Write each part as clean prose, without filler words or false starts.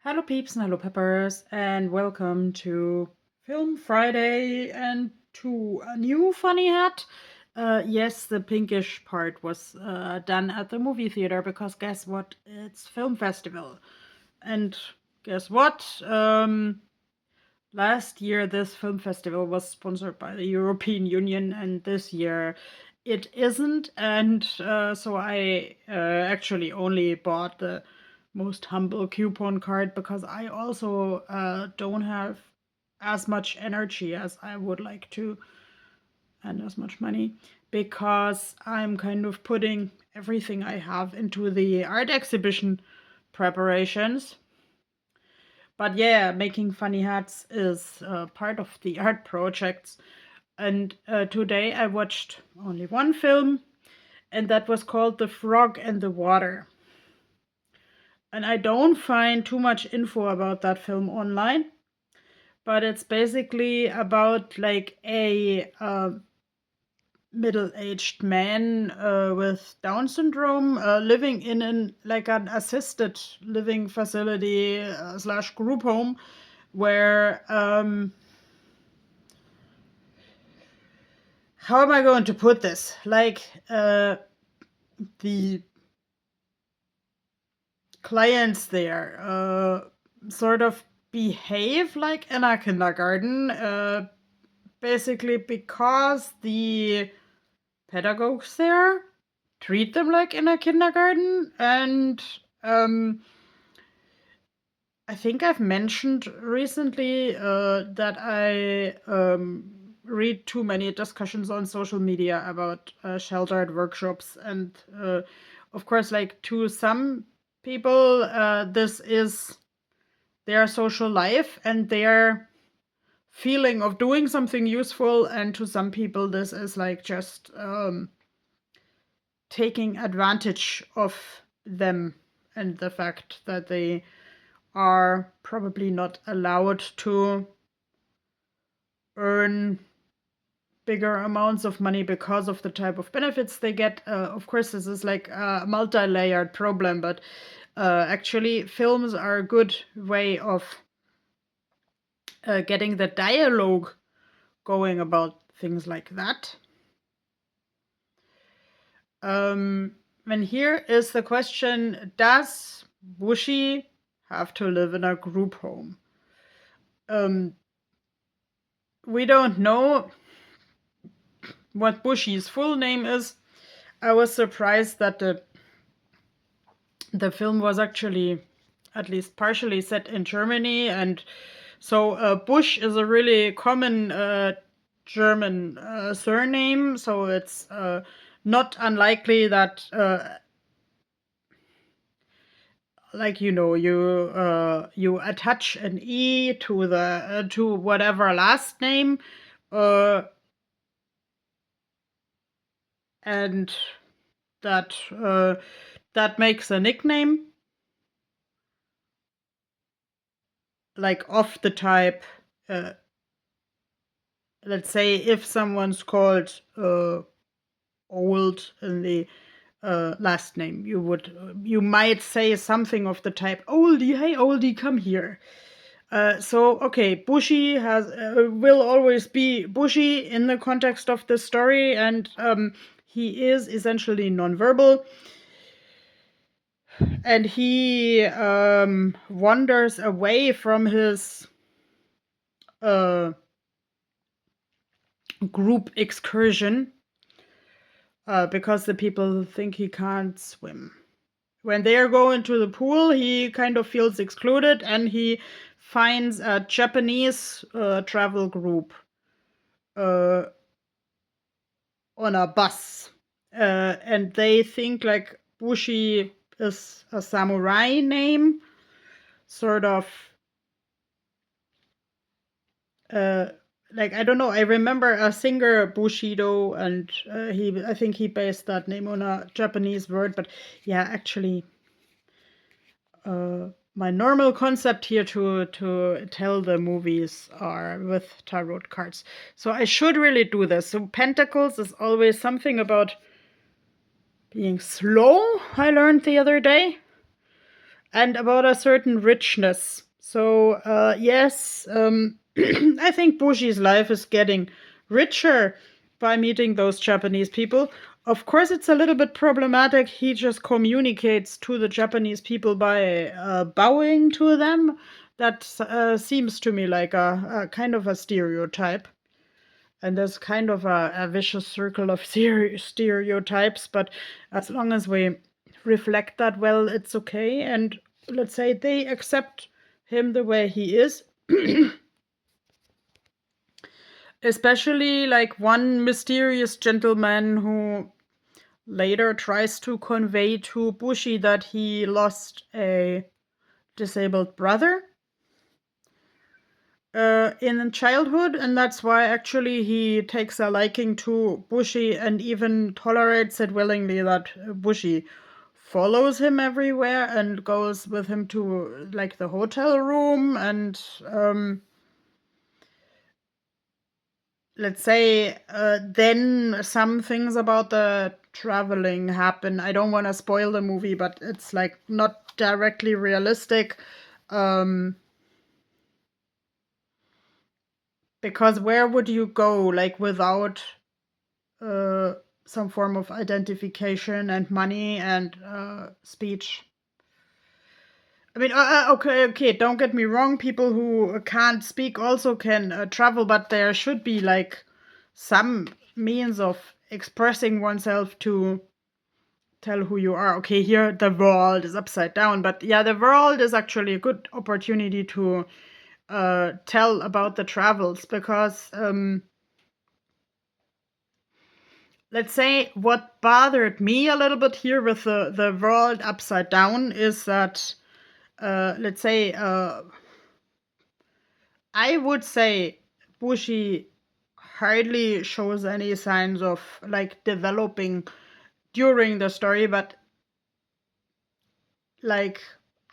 Hello, peeps and hello, peppers, and welcome to Film Friday and to a new funny hat. Yes, the pinkish part was done at the movie theater because guess what? It's film festival. And guess what? Last year, this film festival was sponsored by the European Union, and this year it isn't. And so I actually only bought the most humble coupon card because I also don't have as much energy as I would like to and as much money because I'm kind of putting everything I have into the art exhibition preparations. But yeah, making funny hats is part of the art projects. And today I watched only one film, and that was called The Frog and the Water. And I don't find too much info about that film online, but it's basically about like a middle-aged man with Down syndrome living in an assisted living facility slash group home where how am I going to put this? Like the clients there sort of behave like in a kindergarten, basically because the pedagogues there treat them like in a kindergarten. And I think I've mentioned recently that I read too many discussions on social media about sheltered workshops. And of course, like to some people, this is their social life and their feeling of doing something useful. And to some people, this is like just taking advantage of them and the fact that they are probably not allowed to earn bigger amounts of money because of the type of benefits they get. Of course, this is like a multi-layered problem, but actually, films are a good way of getting the dialogue going about things like that. And here is the question: does Bushi have to live in a group home? We don't know what Bushi's full name is. I was surprised that the film was actually at least partially set in Germany, and so Busch is a really common German surname. So it's not unlikely that, like you attach an e to the to whatever last name, uh, and that that makes a nickname like of the type. Let's say if someone's called old in the last name, you might say something of the type oldie, hey oldie, come here. So okay, Bushi has will always be Bushi in the context of the story, and he is essentially nonverbal, and he wanders away from his group excursion because the people think he can't swim. When they are going to the pool, he kind of feels excluded, and he finds a Japanese travel group uh, on a bus. And they think like Bushi is a samurai name, sort of. Like I don't know. I remember a singer Bushido, and I think he based that name on a Japanese word. But yeah, actually, my normal concept here to tell the movies are with tarot cards. So I should really do this. So Pentacles is always something about being slow, I learned the other day. and about a certain richness. So, yes, I think Bushi's life is getting richer by meeting those Japanese people. Of course, it's a little bit problematic. He just communicates to the Japanese people by bowing to them. That seems to me like a kind of a stereotype. And there's kind of a vicious circle of stereotypes, but as long as we reflect that well, it's okay. And let's say they accept him the way he is. Especially like one mysterious gentleman who later tries to convey to Bushi that he lost a disabled brother in childhood, and that's why actually he takes a liking to Bushi and even tolerates it willingly that Bushi follows him everywhere and goes with him to like the hotel room and let's say then some things about the traveling happen. I don't want to spoil the movie, but it's like not directly realistic. Because where would you go like without some form of identification and money and speech? I mean, okay, don't get me wrong. People who can't speak also can travel, but there should be like some means of expressing oneself to tell who you are. Okay, here the world is upside down, but yeah, the world is actually a good opportunity to tell about the travels because let's say what bothered me a little bit here with the world upside down is that let's say I would say Bushi hardly shows any signs of like developing during the story, but like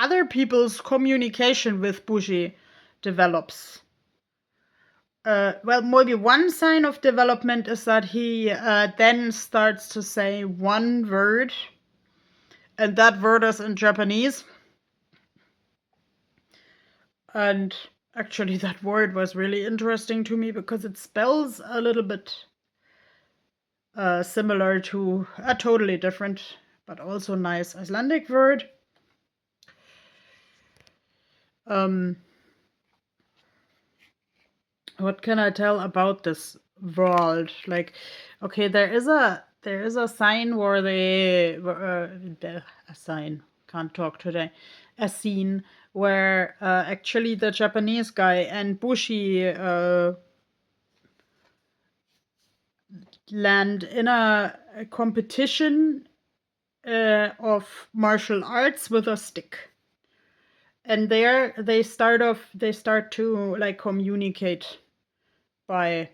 other people's communication with Bushi develops. Well, maybe one sign of development is that he then starts to say one word, and that word is in Japanese. And actually, that word was really interesting to me because it spells a little bit similar to a totally different but also nice Icelandic word. What can I tell about this world? Like, okay, there is a sign where they a sign can't talk today. A scene where actually the Japanese guy and Bushi land in a competition of martial arts with a stick. And there they start to like communicate by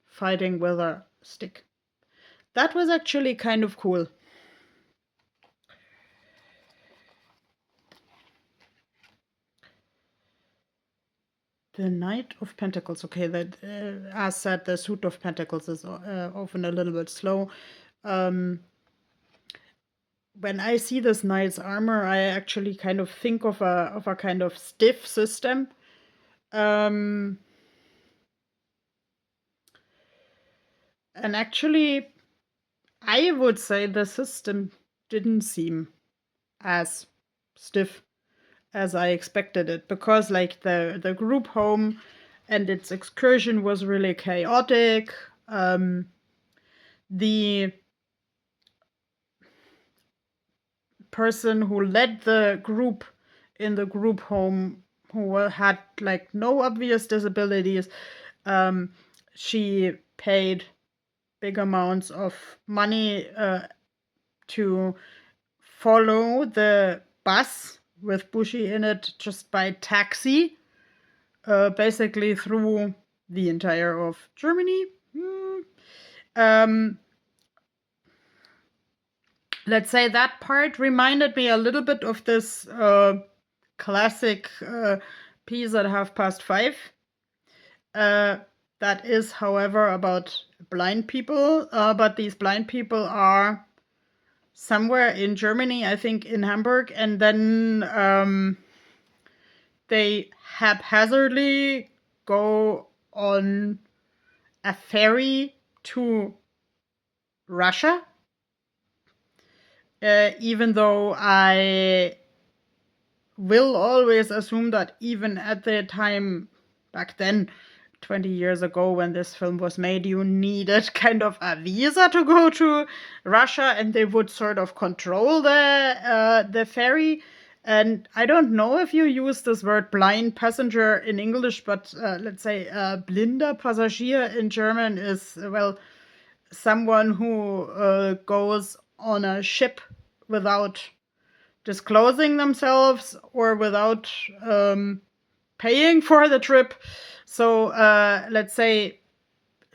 fighting with a stick. That was actually kind of cool. The Knight of Pentacles. Okay, that as said, the Suit of Pentacles is often a little bit slow. When I see this knight's armor, I actually kind of think of a kind of stiff system. And actually, I would say the system didn't seem as stiff as I expected it because like the group home and its excursion was really chaotic. The person who led the group in the group home who had like no obvious disabilities, she paid big amounts of money to follow the bus with Bushi in it just by taxi, basically through the entire of Germany. Let's say that part reminded me a little bit of this classic piece at 5:30. That is, however, about blind people, but these blind people are somewhere in Germany, I think in Hamburg, and then they haphazardly go on a ferry to Russia. Even though I will always assume that even at the time back then, 20 years ago when this film was made, you needed kind of a visa to go to Russia, and they would sort of control the ferry. And I don't know if you use this word blind passenger in English, but let's say blinder Passagier in German is, well, someone who goes on a ship without disclosing themselves or without paying for the trip. So let's say,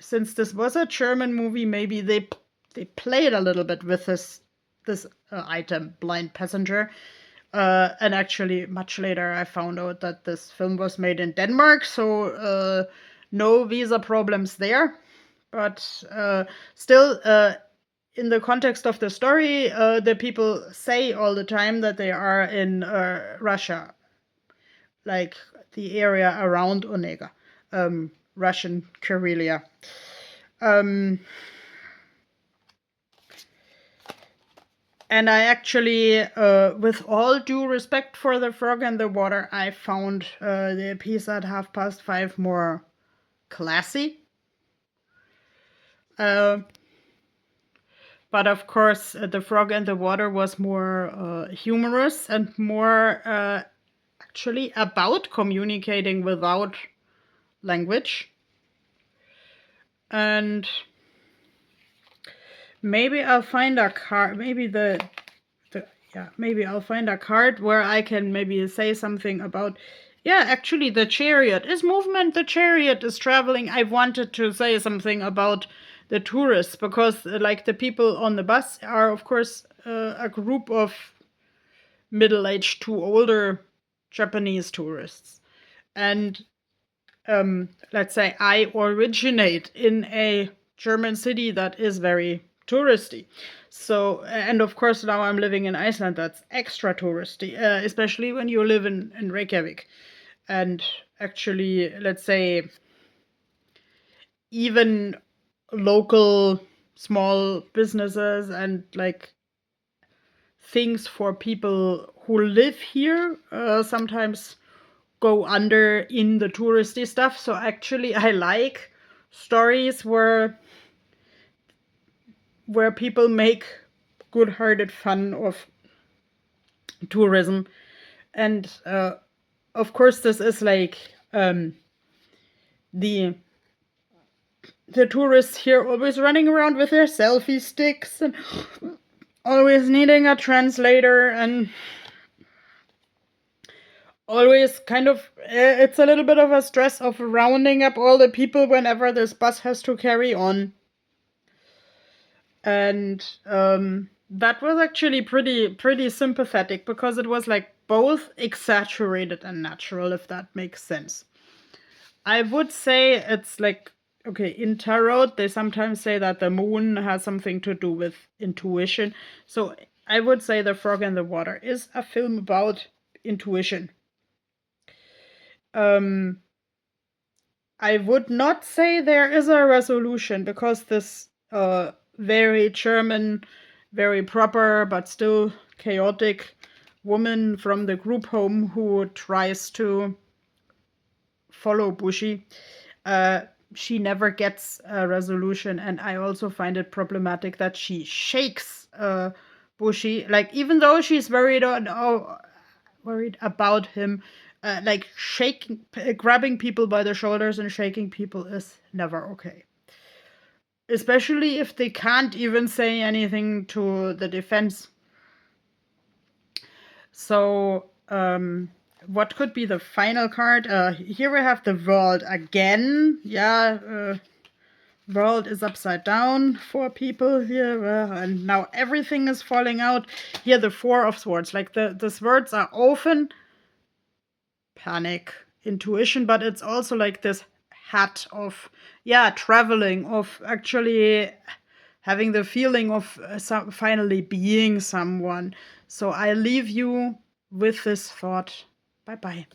since this was a German movie, maybe they played a little bit with this item, blind passenger. And actually, much later, I found out that this film was made in Denmark, so no visa problems there. But still, in the context of the story, the people say all the time that they are in Russia, like the area around Onega, Russian Karelia. And I actually, with all due respect for The Frog and the Water, I found the piece at 5:30 more classy. But of course, The Frog and the Water was more humorous and more actually about communicating without language. And maybe I'll find a card. Maybe maybe I'll find a card where I can maybe say something about. Yeah, actually, the chariot is movement. The chariot is traveling. I wanted to say something about the tourists because, like, the people on the bus are, of course, a group of middle-aged to older Japanese tourists, and let's say I originate in a German city that is very touristy. So, and of course, now I'm living in Iceland, that's extra touristy, especially when you live in Reykjavik. And actually, let's say, even local small businesses and like things for people who live here sometimes go under in the touristy stuff. So actually, I like stories where people make good-hearted fun of tourism. And of course, this is like the tourists here always running around with their selfie sticks and always needing a translator and always kind of, it's a little bit of a stress of rounding up all the people whenever this bus has to carry on. And that was actually pretty sympathetic because it was like both exaggerated and natural, if that makes sense. I would say it's like, okay, in tarot, they sometimes say that the moon has something to do with intuition. So I would say The Frog and the Water is a film about intuition. I would not say there is a resolution because this very German, very proper, but still chaotic woman from the group home who tries to follow Bushi, she never gets a resolution. And I also find it problematic that she shakes Bushi, like, even though she's worried about him, like grabbing people by the shoulders and shaking people is never okay. Especially if they can't even say anything to the defense. So, what could be the final card? Here we have the world again. Yeah, world is upside down for people here, and now everything is falling out. Here, the Four of Swords. Like, the swords are often panic, intuition, but it's also like this hat of, yeah, traveling, of actually having the feeling of finally being someone. So I leave you with this thought. Bye bye.